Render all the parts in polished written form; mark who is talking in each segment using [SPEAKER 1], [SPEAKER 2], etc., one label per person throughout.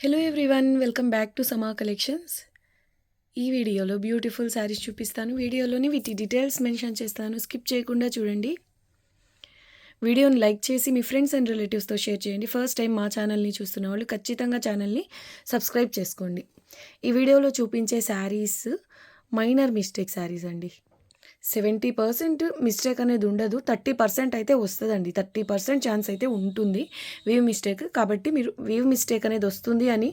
[SPEAKER 1] Hello everyone, welcome back to సమా collections. ఈ వీడియోలో బ్యూటిఫుల్ శారీస్ చూపిస్తాను. వీడియోలోని వీటి డీటెయిల్స్ మెన్షన్ చేస్తాను, స్కిప్ చేయకుండా చూడండి. వీడియోని లైక్ చేసి మీ ఫ్రెండ్స్ అండ్ రిలేటివ్స్తో షేర్ చేయండి. ఫస్ట్ టైం మా ఛానల్ని చూస్తున్న వాళ్ళు ఖచ్చితంగా ఛానల్ని సబ్స్క్రైబ్ చేసుకోండి. ఈ వీడియోలో చూపించే శారీస్ మైనర్ మిస్టేక్ శారీస్ అండి. 70% మిస్టేక్ అనేది ఉండదు, 30% అయితే వస్తుందండి. 30% ఛాన్స్ అయితే ఉంటుంది వీవ్ మిస్టేక్. కాబట్టి మీరు వీవ్ మిస్టేక్ అనేది వస్తుంది అని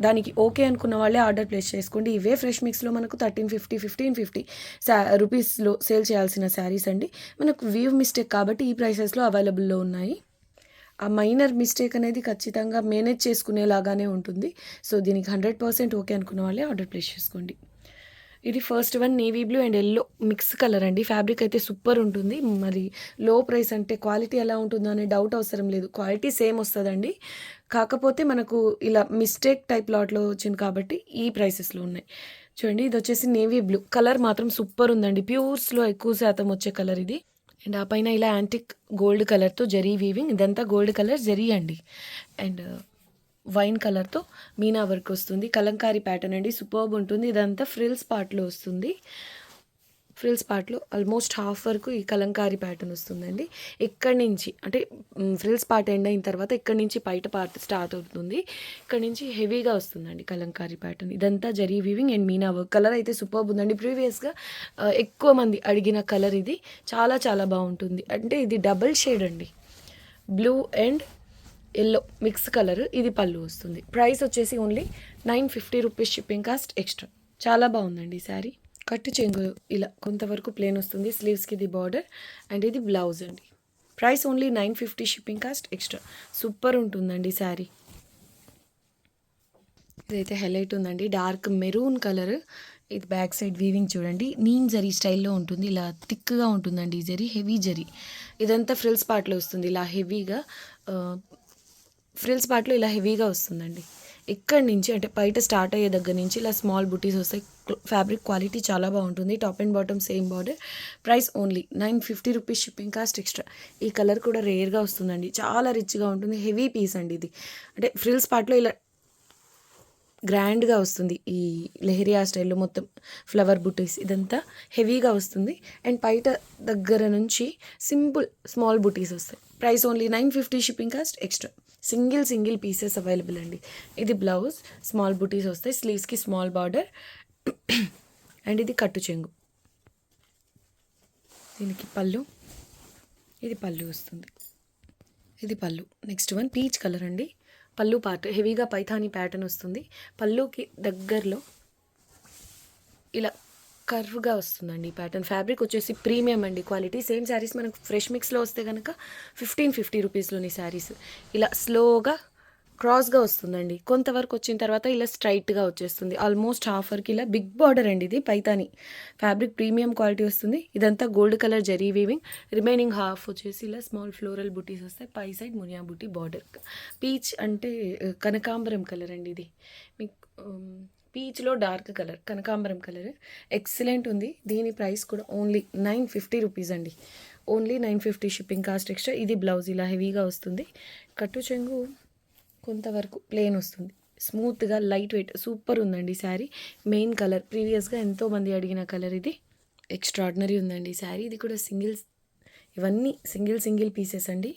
[SPEAKER 1] దానికి ఓకే అనుకున్న వాళ్ళే ఆర్డర్ ప్లేస్ చేసుకోండి. ఇవే ఫ్రెష్ మిక్స్లో మనకు 1350 రూపీస్లో సేల్ చేయాల్సిన శారీస్ అండి. మనకు వీవ్ మిస్టేక్ కాబట్టి ఈ ప్రైసెస్లో అవైలబుల్లో ఉన్నాయి. ఆ మైనర్ మిస్టేక్ అనేది ఖచ్చితంగా మేనేజ్ చేసుకునేలాగానే ఉంటుంది. సో దీనికి 100% ఓకే అనుకున్న వాళ్ళే ఆర్డర్ ప్లేస్ చేసుకోండి. ఇది first one navy blue and yellow mix colour అండి. ఫ్యాబ్రిక్ అయితే సూపర్ ఉంటుంది. మరి లో ప్రైస్ అంటే క్వాలిటీ ఎలా ఉంటుందో అనే డౌట్ అవసరం లేదు, క్వాలిటీ సేమ్ వస్తుందండి. కాకపోతే మనకు ఇలా మిస్టేక్ టైప్ లాట్లో వచ్చింది కాబట్టి ఈ ప్రైసెస్లో ఉన్నాయి. చూడండి, ఇది వచ్చేసి నేవీ బ్లూ కలర్ మాత్రం సూపర్ ఉందండి. ప్యూర్స్లో ఎక్కువ శాతం వచ్చే కలర్ ఇది. అండ్ ఆ పైన ఇలా యాంటిక్ గోల్డ్ కలర్తో జరీ వీవింగ్, ఇదంతా గోల్డ్ కలర్ జరీ అండి. అండ్ వైన్ కలర్తో మీనా వర్క్ వస్తుంది. కలంకారీ ప్యాటర్న్ అండి, సూపర్బ్ ఉంటుంది. ఇదంతా ఫ్రిల్స్ పార్ట్లో వస్తుంది. ఫ్రిల్స్ పార్ట్లో ఆల్మోస్ట్ హాఫ్ వరకు ఈ కలంకారీ ప్యాటర్న్ వస్తుందండి. ఇక్కడి నుంచి అంటే ఫ్రిల్స్ పార్ట్ ఎండ్ అయిన తర్వాత ఇక్కడి నుంచి బయట పార్ట్ స్టార్ట్ అవుతుంది. ఇక్కడ నుంచి హెవీగా వస్తుందండి కలంకారీ ప్యాటర్న్. ఇదంతా zari weaving and Meena work. Colour అయితే సూపర్బ్ ఉందండి. ప్రీవియస్గా ఎక్కువ మంది అడిగిన కలర్ ఇది. చాలా చాలా బాగుంటుంది. అంటే ఇది డబుల్ షేడ్ అండి, blue and yellow mix colour. ఇది పళ్ళు వస్తుంది. ప్రైస్ వచ్చేసి only 950 rupees, shipping cost extra. చాలా బాగుందండి ఈ శారీ. కట్టు చెంగు ఇలా కొంతవరకు ప్లేన్ వస్తుంది. స్లీవ్స్కి ఇది బార్డర్ అండ్ ఇది బ్లౌజ్ అండి. Price only 950, shipping cost extra. Super ఉంటుందండి శారీ. ఇదైతే హైలైట్ ఉందండి, డార్క్ మెరూన్ కలర్. ఇది బ్యాక్ సైడ్ వీవింగ్ చూడండి, నీమ్ జరీ స్టైల్లో ఉంటుంది. ఇలా థిక్గా ఉంటుందండి ఈ జరీ, హెవీ జరీ. ఇదంతా ఫ్రిల్స్ పార్ట్లో వస్తుంది. ఇలా హెవీగా ఫ్రిల్స్ పార్ట్లో ఇలా హెవీగా వస్తుందండి. ఇక్కడి నుంచి అంటే బయట స్టార్ట్ అయ్యే దగ్గర నుంచి ఇలా స్మాల్ బుటీస్ వస్తాయి. ఫ్యాబ్రిక్ క్వాలిటీ చాలా బాగుంటుంది. Top and bottom same border. Price only 950 rupees, shipping cost extra. ఈ కలర్ కూడా రేర్గా వస్తుందండి, చాలా రిచ్గా ఉంటుంది. హెవీ పీస్ అండి ఇది. అంటే ఫ్రిల్స్ పార్ట్లో ఇలా గ్రాండ్గా వస్తుంది. ఈ లెహరియా స్టైల్లో మొత్తం ఫ్లవర్ బుటీస్, ఇదంతా హెవీగా వస్తుంది. అండ్ బయట దగ్గర నుంచి సింపుల్ స్మాల్ బుటీస్ వస్తాయి. Price only 950, shipping cost extra. Single pieces available అండి. ఇది బ్లౌజ్, స్మాల్ బుటీస్ వస్తాయి. స్లీవ్స్కి స్మాల్ బార్డర్ అండ్ ఇది కట్టు చెంగు. దీనికి పళ్ళు, ఇది పళ్ళు వస్తుంది. ఇది pallu. Next one peach colour అండి. పళ్ళు పార్ట్ హెవీగా పైథానీ ప్యాటర్న్ వస్తుంది. పళ్ళుకి దగ్గరలో ఇలా కర్వ్గా వస్తుందండి ఈ ప్యాటర్న్. ఫ్యాబ్రిక్ వచ్చేసి ప్రీమియం అండి, క్వాలిటీ. సేమ్ శారీస్ మనకు ఫ్రెష్ మిక్స్లో వస్తే కనుక 1550 రూపీస్లోని శారీస్ ఇలా స్లోగా క్రాస్గా వస్తుందండి. కొంతవరకు వచ్చిన తర్వాత ఇలా స్ట్రైట్గా వచ్చేస్తుంది. ఆల్మోస్ట్ హాఫ్ వరకు ఇలా బిగ్ బార్డర్ అండి. ఇది పైతాని ఫ్యాబ్రిక్, ప్రీమియం క్వాలిటీ వస్తుంది. ఇదంతా gold colour zari weaving. Remaining half వచ్చేసి ఇలా స్మాల్ ఫ్లోరల్ బుటీస్ వస్తాయి. పై సైడ్ మునియా బుటీ బార్డర్. పీచ్ అంటే కనకాంబరం కలర్ అండి ఇది. మీకు పీచ్లో డార్క్ కలర్, కనకాంబరం కలర్. ఎక్సలెంట్ ఉంది. దీని ప్రైస్ కూడా ఓన్లీ 950 రూపీస్ అండి. Only 950, shipping cost extra. ఇది బ్లౌజ్ ఇలా హెవీగా వస్తుంది. కట్టు చెంగు కొంతవరకు ప్లేన్ వస్తుంది. స్మూత్గా లైట్ వెయిట్ సూపర్ ఉందండి శారీ. మెయిన్ కలర్ ప్రీవియస్గా ఎంతోమంది అడిగిన కలర్ ఇది. ఎక్స్ట్రాడినరీ ఉందండి శారీ. ఇది కూడా ఇవన్నీ సింగిల్ పీసెస్ అండి.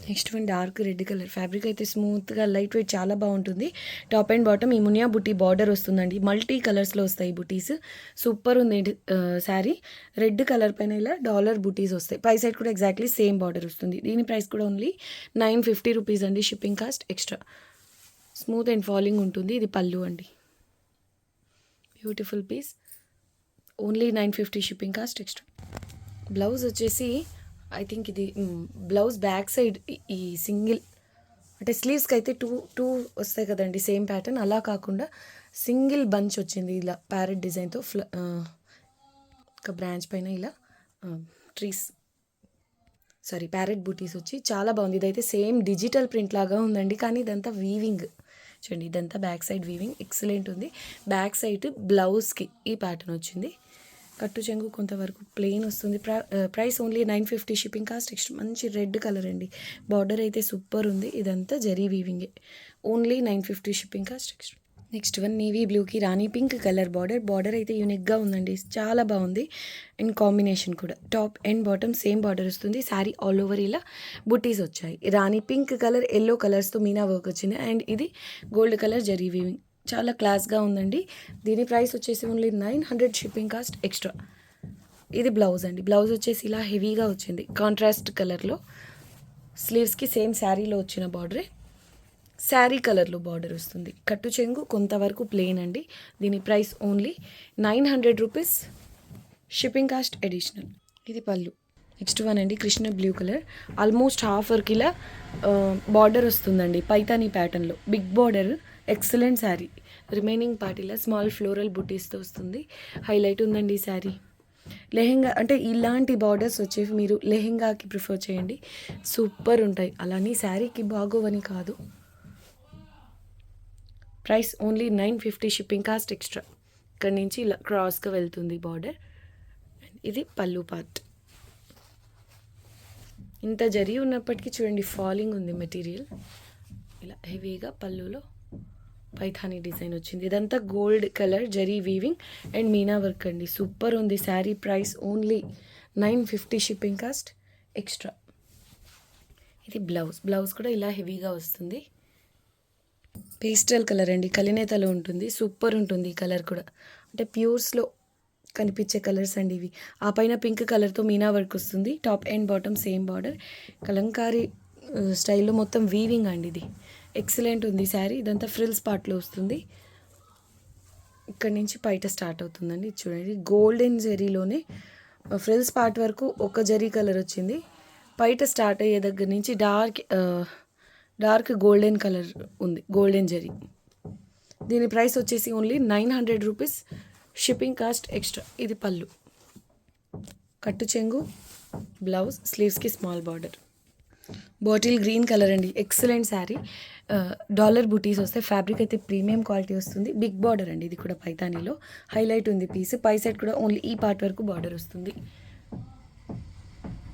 [SPEAKER 1] Next one dark red colour. Fabric అయితే స్మూత్గా లైట్ వెయిట్ చాలా బాగుంటుంది. టాప్ అండ్ బాటమ్ ఈ మునియా బుటీ బార్డర్ వస్తుందండి. మల్టీ కలర్స్లో వస్తాయి బుటీస్. సూపర్ ఉంది శారీ. రెడ్ కలర్ పైన ఇలా డాలర్ బుటీస్ వస్తాయి. పై సైడ్ కూడా ఎగ్జాక్ట్లీ సేమ్ బార్డర్ వస్తుంది. దీని ప్రైస్ కూడా ఓన్లీ 950 రూపీస్ అండి, shipping cost extra. Smooth and falling ఉంటుంది. ఇది పళ్ళు అండి, beautiful piece. Only 950, shipping cost extra. Blouse వచ్చేసి ఐ థింక్ ఇది బ్లౌజ్ బ్యాక్ సైడ్ ఈ సింగిల్ అంటే స్లీవ్స్కి అయితే టూ వస్తాయి కదండి సేమ్ ప్యాటర్న్. అలా కాకుండా సింగిల్ బంచ్ వచ్చింది ఇలా ప్యారెట్ డిజైన్తో. ఒక బ్రాంచ్ పైన ఇలా ప్యారెట్ బూటీస్ వచ్చి చాలా బాగుంది. ఇదైతే సేమ్ డిజిటల్ ప్రింట్ లాగా ఉందండి, కానీ ఇదంతా వీవింగ్ చూడండి. ఇదంతా బ్యాక్ సైడ్ వీవింగ్ ఎక్సలెంట్ ఉంది. బ్యాక్ సైడ్ బ్లౌజ్కి ఈ ప్యాటర్న్ వచ్చింది. కట్టు చెంగు కొంతవరకు ప్లెయిన్ వస్తుంది. Price only 950, shipping cost extra. మంచి రెడ్ కలర్ అండి, బార్డర్ అయితే సూపర్ ఉంది. ఇదంతా జరీ వీవింగే. Only 950, shipping cost extra. Next one navy బ్లూకి రాణి పింక్ కలర్ బార్డర్ అయితే యూనిక్గా ఉందండి, చాలా బాగుంది. అండ్ కాంబినేషన్ కూడా top and bottom same border వస్తుంది. శారీ ఆల్ ఓవర్ ఇలా బుటీస్ వచ్చాయి. రాణి పింక్ కలర్, ఎల్లో కలర్స్తో మీనా వర్క్ వచ్చింది. అండ్ ఇది గోల్డ్ కలర్ జరీ వీవింగ్, చాలా క్లాస్గా ఉందండి. దీని ప్రైస్ వచ్చేసి ఓన్లీ 900, షిప్పింగ్ కాస్ట్ ఎక్స్ట్రా. ఇది బ్లౌజ్ అండి, బ్లౌజ్ వచ్చేసి ఇలా హెవీగా వచ్చింది కాంట్రాస్ట్ కలర్లో. స్లీవ్స్కి సేమ్ శారీలో వచ్చిన బార్డరే, శారీ కలర్లో బార్డర్ వస్తుంది. కట్టు చెంగు కొంతవరకు ప్లెయిన్ అండి. దీని price only 900 rupees, shipping cost additional. ఇది పళ్ళు. నెక్స్ట్ వన్ అండి Krishna blue colour, almost half work ఇలా బార్డర్ వస్తుందండి పైతానీ ప్యాటర్న్లో. Big border, excellent sari. Remaining part ఇలా స్మాల్ ఫ్లోరల్ బుటీస్తో వస్తుంది. హైలైట్ ఉందండి ఈ శారీ. లెహెంగా అంటే ఇలాంటి బార్డర్స్ వచ్చేవి మీరు లెహెంగాకి ప్రిఫర్ చేయండి, సూపర్ ఉంటాయి. అలానే శారీకి బాగోవని కాదు. Price only 950, shipping cost extra. ఇక్కడ నుంచి ఇలా క్రాస్గా వెళ్తుంది బార్డర్. ఇది పళ్ళు పార్ట్. ఇంత జరీ ఉన్నప్పటికీ చూడండి ఫాలింగ్ ఉంది మెటీరియల్. ఇలా హెవీగా పళ్ళులో పైథానీ డిజైన్ వచ్చింది. ఇదంతా gold colour zari weaving and Meena work అండి, సూపర్ ఉంది sari. Price only 950, shipping cost extra. ఇది బ్లౌజ్ కూడా ఇలా హెవీగా వస్తుంది. పేస్టల్ కలర్ అండి, కలినేతలో ఉంటుంది, సూపర్ ఉంటుంది ఈ కలర్ కూడా. అంటే ప్యూర్స్లో కనిపించే కలర్స్ అండి ఇవి. ఆ పైన పింక్ కలర్తో మీనా వర్క్ వస్తుంది. Top and bottom same border, Kalamkari స్టైల్లో మొత్తం వీవింగ్ అండి. ఇది ఎక్సలెంట్ ఉంది శారీ. ఇదంతా ఫ్రిల్స్ పార్ట్లో వస్తుంది. ఇక్కడ నుంచి పైట స్టార్ట్ అవుతుందండి. చూడండి గోల్డెన్ జరీలోనే ఫ్రిల్స్ పార్ట్ వరకు ఒక జరీ కలర్ వచ్చింది. పైట స్టార్ట్ అయ్యే దగ్గర నుంచి డార్క్ గోల్డెన్ కలర్ ఉంది, గోల్డెన్ జరీ. దీని ప్రైస్ వచ్చేసి only 900 rupees, shipping cost extra. ఇది పళ్ళు. కట్టు చెంగు, బ్లౌజ్, స్లీవ్స్కి small border. Bottle green colour అండి, ఎక్సలెంట్ శారీ. డాలర్ బుటీస్ వస్తాయి. ఫ్యాబ్రిక్ అయితే ప్రీమియం క్వాలిటీ వస్తుంది. బిగ్ బార్డర్ అండి, ఇది కూడా పైతానీలో హైలైట్ ఉంది పీస్. పై సైడ్ కూడా ఓన్లీ ఈ పార్ట్ వరకు బార్డర్ వస్తుంది.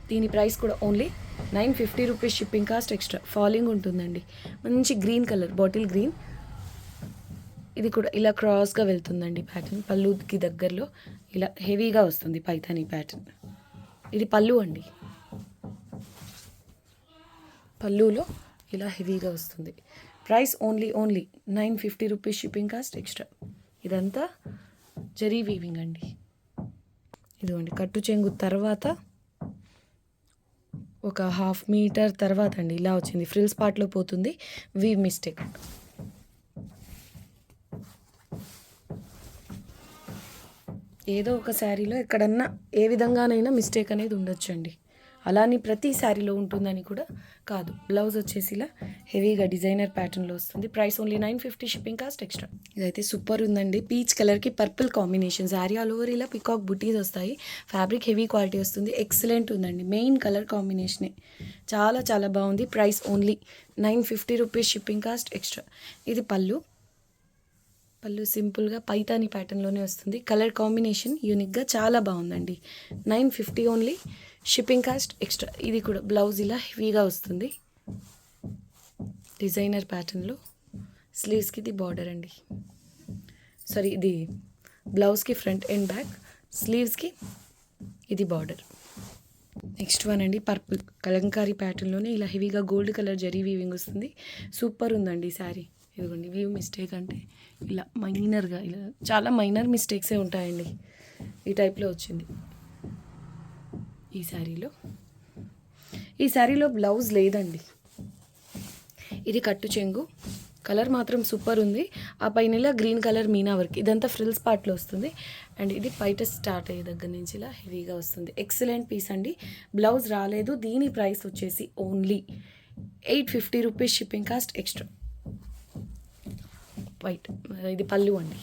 [SPEAKER 1] దీని ప్రైస్ కూడా only 950 rupees, shipping cost extra. Falling ఉంటుందండి, మంచి గ్రీన్ కలర్, బాటిల్ గ్రీన్. ఇది కూడా ఇలా క్రాస్గా వెళ్తుందండి ప్యాటర్న్. పళ్ళుకి దగ్గరలో ఇలా హెవీగా వస్తుంది పైథానీ ప్యాటర్న్. ఇది పళ్ళు అండి, పళ్ళులో ఇలా హెవీగా వస్తుంది. Price only 950 rupees, shipping cost extra. ఇదంతా జరీ వీవింగ్ అండి. ఇదిగోండి కట్టు చెంగు తర్వాత ఒక 1/2 మీటర్ తర్వాత అండి ఇలా వచ్చింది. ఫ్రిల్స్ పార్ట్లో పోతుంది, వీవ్ మిస్టేక్. ఏదో ఒక శారీలో ఎక్కడన్నా ఏ విధంగానైనా మిస్టేక్ అనేది ఉండొచ్చండి. అలానే ప్రతి శారీలో ఉంటుందని కూడా కాదు. బ్లౌజ్ వచ్చేసి ఇలా హెవీగా డిజైనర్ ప్యాటర్న్లో వస్తుంది. Price only 950, shipping cost extra. ఇదైతే సూపర్ ఉందండి, పీచ్ కలర్కి purple combination. Sari all over ఇలా పికాక్ బుటీస్ వస్తాయి. ఫ్యాబ్రిక్ హెవీ క్వాలిటీ వస్తుంది, ఎక్సలెంట్ ఉందండి. మెయిన్ కలర్ కాంబినేషనే చాలా చాలా బాగుంది. Price only 950 rupees, shipping cost extra. ఇది పళ్ళు సింపుల్గా పైతానీ ప్యాటర్న్లోనే వస్తుంది. కలర్ కాంబినేషన్ యూనిక్గా చాలా బాగుందండి. 950 ఓన్లీ, షిప్పింగ్ కాస్ట్ ఎక్స్ట్రా. ఇది కూడా బ్లౌజ్ ఇలా హెవీగా వస్తుంది డిజైనర్ ప్యాటర్న్లో. స్లీవ్స్కి ఇది బార్డర్ అండి, సారీ ఇది బ్లౌజ్కి ఫ్రంట్ అండ్ బ్యాక్, స్లీవ్స్కి ఇది బార్డర్. నెక్స్ట్ వన్ అండి పర్పుల్ కలంకారీ ప్యాటర్న్లోనే ఇలా హెవీగా గోల్డ్ కలర్ జరీ వీవింగ్ వస్తుంది. సూపర్ ఉందండి శారీ. ఇదిగోండి వీవ్ మిస్టేక్ అంటే ఇలా మైనర్గా, ఇలా చాలా మైనర్ మిస్టేక్సే ఉంటాయండి. ఈ టైప్లో వచ్చింది ఈ శారీలో బ్లౌజ్ లేదండి. ఇది కట్టు చెంగు, కలర్ మాత్రం సూపర్ ఉంది. ఆ పైన ఇలా గ్రీన్ కలర్ మీనా వర్క్, ఇదంతా ఫ్రిల్స్ పార్ట్లో వస్తుంది. అండ్ ఇది బయట స్టార్ట్ అయ్యే దగ్గర నుంచి ఇలా హెవీగా వస్తుంది. ఎక్సలెంట్ పీస్ అండి. బ్లౌజ్ రాలేదు. దీని ప్రైస్ వచ్చేసి only 850 rupees, shipping cost extra. White, ఇది పళ్ళు అండి.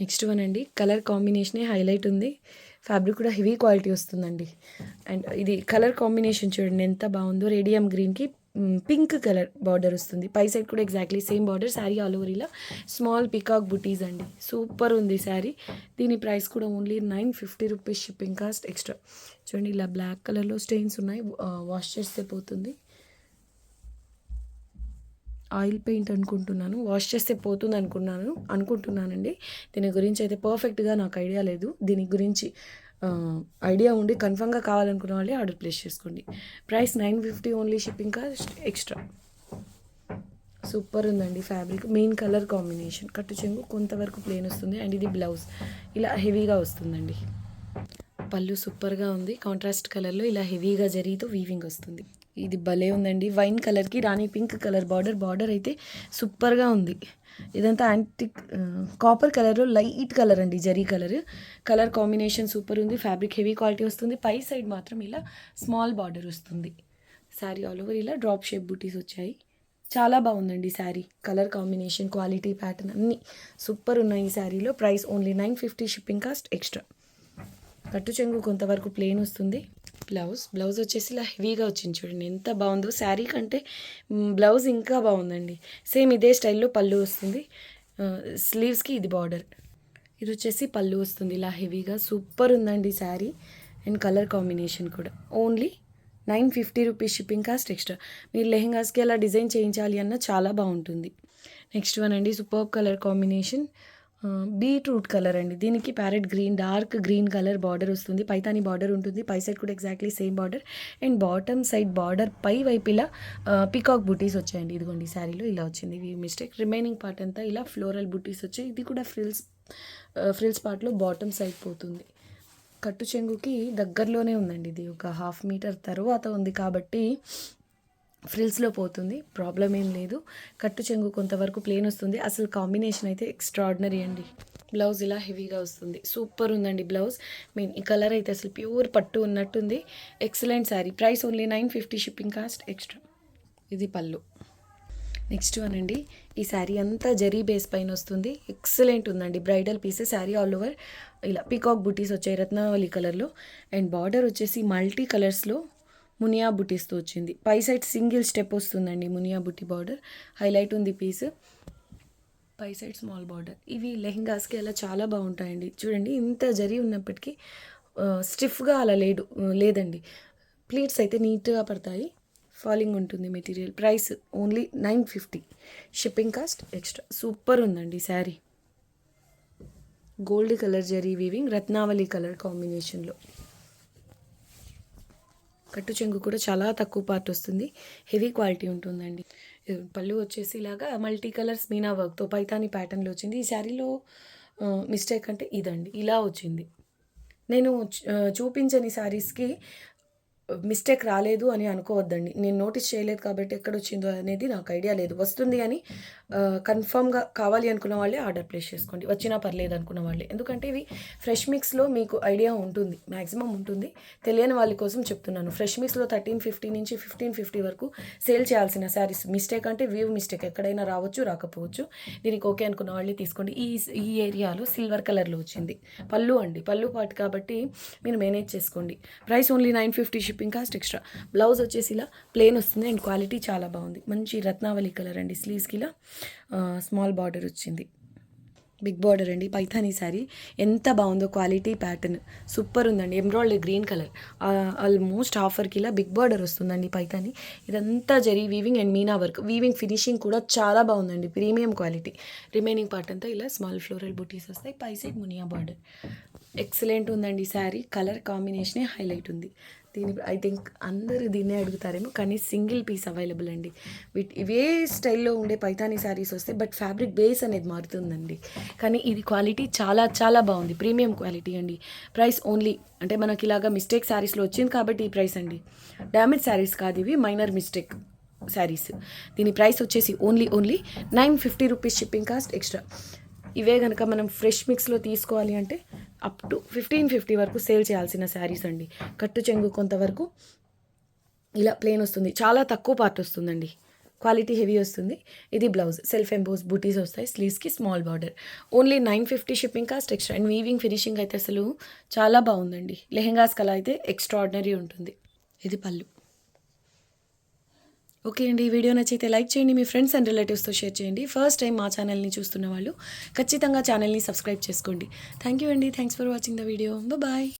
[SPEAKER 1] నెక్స్ట్ వన్ అండి కలర్ కాంబినేషనే హైలైట్ ఉంది. ఫ్యాబ్రిక్ కూడా హెవీ క్వాలిటీ వస్తుందండి. అండ్ ఇది కలర్ కాంబినేషన్ చూడండి ఎంత బాగుందో. రేడియం గ్రీన్కి పింక్ కలర్ బార్డర్ వస్తుంది. పై సైడ్ కూడా exactly same border. Sari all over ఇలా స్మాల్ పికాక్ బుటీస్ అండి. సూపర్ ఉంది శారీ. దీని ప్రైస్ కూడా only 950 rupees, shipping cost extra. చూడండి ఇలా బ్లాక్ కలర్లో స్టెయిన్స్ ఉన్నాయి, వాష్ చేస్తే పోతుంది. ఆయిల్ పెయింట్ అనుకుంటున్నాను, వాష్ చేస్తే పోతుంది అనుకుంటున్నానండి. దీని గురించి అయితే పర్ఫెక్ట్గా నాకు ఐడియా లేదు. దీని గురించి ఐడియా ఉండి కన్ఫర్మ్గా కావాలనుకున్న వాళ్ళే ఆర్డర్ ప్లేస్ చేసుకోండి. Price 950 only, shipping cost extra. Super ఉందండి ఫ్యాబ్రిక్. మెయిన్ కలర్ కాంబినేషన్, కట్టు చెంగు కొంతవరకు ప్లేన్ వస్తుంది. అండ్ ఇది బ్లౌజ్ ఇలా హెవీగా వస్తుందండి. పళ్ళు సూపర్గా ఉంది, కాంట్రాస్ట్ కలర్లో ఇలా హెవీగా జరీతో వీవింగ్ వస్తుంది. ఇది భలే ఉందండి. వైన్ కలర్కి రాణి పింక్ కలర్ బార్డర్ అయితే సూపర్గా ఉంది. ఇదంతా యాంటిక్ కాపర్ కలర్లో లైట్ కలర్ అండి, జరీ కలర్ కాంబినేషన్ సూపర్ ఉంది. ఫ్యాబ్రిక్ హెవీ క్వాలిటీ వస్తుంది. పై సైడ్ మాత్రం ఇలా స్మాల్ బార్డర్ వస్తుంది. శారీ ఆల్ ఓవర్ ఇలా డ్రాప్ షేప్ బూటీస్ వచ్చాయి. చాలా బాగుందండి sari. Colour combination, quality, pattern అన్నీ సూపర్ ఉన్నాయి ఈ శారీలో. Price only 950, shipping cost extra. కట్టు చెంగు కొంతవరకు ప్లెయిన్ వస్తుంది. బ్లౌజ్ వచ్చేసి ఇలా హెవీగా వచ్చింది. చూడండి ఎంత బాగుందో. శారీ కంటే బ్లౌజ్ ఇంకా బాగుందండి. సేమ్ ఇదే స్టైల్లో పళ్ళు వస్తుంది. స్లీవ్స్కి ఇది బార్డర్. ఇది వచ్చేసి పళ్ళు వస్తుంది ఇలా హెవీగా. సూపర్ ఉందండి శారీ. అండ్ కలర్ కాంబినేషన్ కూడా only 950 rupees, shipping cost extra. మీరు లెహెంగాస్కి అలా డిజైన్ చేయించాలి అన్న చాలా బాగుంటుంది. నెక్స్ట్ వన్ అండి, super colour combination, beetroot colour అండి. దీనికి parrot green, dark green colour border వస్తుంది. పైతాని బార్డర్ ఉంటుంది. పై సైడ్ కూడా exactly same border. And bottom side border పై వైపు ఇలా పికాక్ బుటీస్ వచ్చాయండి. ఇదిగోండి శారీలో ఇలా వచ్చింది. ఇవి మిస్టేక్. రిమైనింగ్ పార్ట్ అంతా ఇలా ఫ్లోరల్ బుటీస్ వచ్చాయి. ఇది కూడా ఫ్రిల్స్ పార్ట్లో బాటమ్ సైడ్ పోతుంది. కట్టు చెంగుకి దగ్గరలోనే ఉందండి. ఇది ఒక 1/2 మీటర్ తర్వాత ఉంది కాబట్టి ఫ్రిల్స్లో పోతుంది, ప్రాబ్లం ఏం లేదు. కట్టు చెంగు కొంతవరకు ప్లేన్ వస్తుంది. అసలు కాంబినేషన్ అయితే ఎక్స్ట్రాడినరీ అండి. బ్లౌజ్ ఇలా హెవీగా వస్తుంది. సూపర్ ఉందండి బ్లౌజ్. మెయిన్ ఈ కలర్ అయితే అసలు ప్యూర్ పట్టు ఉన్నట్టుంది. Excellent sari. Price only 950, shipping cost extra. ఇది పళ్ళు. నెక్స్ట్ వన్ అండి, ఈ శారీ అంతా జరీ బేస్ పైన వస్తుంది. ఎక్సలెంట్ ఉందండి. Bridal pieces. Sari all over ఇలా పీకాక్ బుటీస్ వచ్చాయి రత్నావళి కలర్లో. అండ్ బార్డర్ వచ్చేసి మల్టీ కలర్స్లో మునియా బుటీస్తో వచ్చింది. పై సైడ్ సింగిల్ స్టెప్ వస్తుందండి మునియా బుటీ బార్డర్. హైలైట్ ఉంది పీస్. పై సైడ్ స్మాల్ బార్డర్. ఇవి లెహెంగాస్కి అలా చాలా బాగుంటాయండి. చూడండి ఇంత జరీ ఉన్నప్పటికీ స్టిఫ్గా అలా లేదండి. ప్లీట్స్ అయితే నీట్గా పడతాయి. ఫాలింగ్ ఉంటుంది material. Price only 950, shipping cost extra. Super ఉందండి sari. Gold colour zari weaving, Ratnavali colour కాంబినేషన్లో. కట్టు చెంగు కూడా చాలా తక్కువ పార్ట్ వస్తుంది. హెవీ క్వాలిటీ ఉంటుందండి. పళ్ళు వచ్చేసి ఇలాగా మల్టీ కలర్స్ మీనా వర్క్తో పైతాని ప్యాటర్న్లో వచ్చింది. ఈ శారీలో మిస్టేక్ అంటే ఇదండి, ఇలా వచ్చింది. నేను చూపించని శారీస్కి మిస్టేక్ రాలేదు అని అనుకోవద్దండి. నేను నోటీస్ చేయలేదు కాబట్టి ఎక్కడ వచ్చిందో అనేది నాకు ఐడియా లేదు. వస్తుంది అని కన్ఫర్మ్గా కావాలి అనుకున్న వాళ్ళే ఆర్డర్ ప్లేస్ చేసుకోండి, వచ్చినా పర్లేదు అనుకున్న వాళ్ళే. ఎందుకంటే ఇవి ఫ్రెష్ మిక్స్లో మీకు ఐడియా ఉంటుంది, మ్యాక్సిమం ఉంటుంది. తెలియని వాళ్ళ కోసం చెప్తున్నాను. ఫ్రెష్ మిక్స్లో 1350 నుంచి 1550 వరకు సేల్ చేయాల్సిన శారీస్. మిస్టేక్ అంటే మిస్టేక్ ఎక్కడైనా రావచ్చు, రాకపోవచ్చు. దీనికి ఓకే అనుకున్న వాళ్ళే తీసుకోండి. ఈ ఏరియాలో సిల్వర్ కలర్లో వచ్చింది. పళ్ళు అండి, పళ్ళు పాటు కాబట్టి మీరు మేనేజ్ చేసుకోండి. Price only 950, shipping cost extra. Blouse వచ్చేసి ఇలా ప్లెయిన్ వస్తుంది. అండ్ క్వాలిటీ చాలా బాగుంది. మంచి రత్నావళి కలర్ అండి. స్లీవ్స్కి ఇలా స్మాల్ బార్డర్ వచ్చింది. బిగ్ బార్డర్ అండి. పైథానీ శారీ ఎంత బాగుందో. క్వాలిటీ, ప్యాటర్న్ సూపర్ ఉందండి. Embroidery green colour. ఆల్మోస్ట్ ఆఫర్కి ఇలా బిగ్ బార్డర్ వస్తుందండి పైథానీ. ఇదంతా zari weaving and Meena work. Weaving finishing కూడా చాలా బాగుందండి. Premium quality. రిమైనింగ్ పార్ట్ అంతా ఇలా స్మాల్ ఫ్లోరల్ బూటీస్ వస్తాయి. పై సైడ్ మునియా బార్డర్. ఎక్సలెంట్ ఉందండి శారీ. కలర్ కాంబినేషనే హైలైట్ ఉంది. ఐ థింక్ అందరూ దీన్నే అడుగుతారేమో, కానీ సింగిల్ పీస్ అవైలబుల్ అండి. ఇవే స్టైల్లో ఉండే పైతానీ శారీస్ వస్తాయి, బట్ ఫ్యాబ్రిక్ బేస్ అనేది మారుతుందండి. కానీ ఇది క్వాలిటీ చాలా చాలా బాగుంది. ప్రీమియం క్వాలిటీ అండి. ప్రైస్ ఓన్లీ అంటే మనకి ఇలాగా మిస్టేక్ శారీస్లో వచ్చింది కాబట్టి ఈ ప్రైస్ అండి. డ్యామేజ్ శారీస్ కాదు ఇవి, మైనర్ మిస్టేక్ శారీస్. దీని ప్రైస్ వచ్చేసి only 950 rupees, shipping cost extra. ఇవే కనుక మనం ఫ్రెష్ మిక్స్లో తీసుకోవాలి అంటే అప్ టు 1550 వరకు సేల్ చేయాల్సిన శారీస్ అండి. కట్టు చెంగు కొంతవరకు ఇలా ప్లెయిన్ వస్తుంది. చాలా తక్కువ పార్ట్ వస్తుందండి. క్వాలిటీ హెవీ వస్తుంది. ఇది బ్లౌజ్. సెల్ఫ్ ఎంబోస్ బూటీస్ వస్తాయి. స్లీవ్స్కి small border. Only 950, shipping cost extra. And weaving finishing అయితే అసలు చాలా బాగుందండి. లెహెంగాస్ కలా అయితే ఎక్స్ట్రాడినరీ ఉంటుంది. ఇది పళ్ళు. ఓకే అండి. ఈ వీడియో నచ్చితే లైక్ చేయండి. మీ ఫ్రెండ్స్ అండ్ రిలేటివ్స్‌తో షేర్ చేయండి. ఫస్ట్ టైం మా ఛానల్‌ని చూస్తున్న వాళ్ళు ఖచ్చితంగా ఛానల్‌ని సబ్స్క్రైబ్ చేసుకోండి. థ్యాంక్ యూ అండి. Thanks for watching the video. Bye.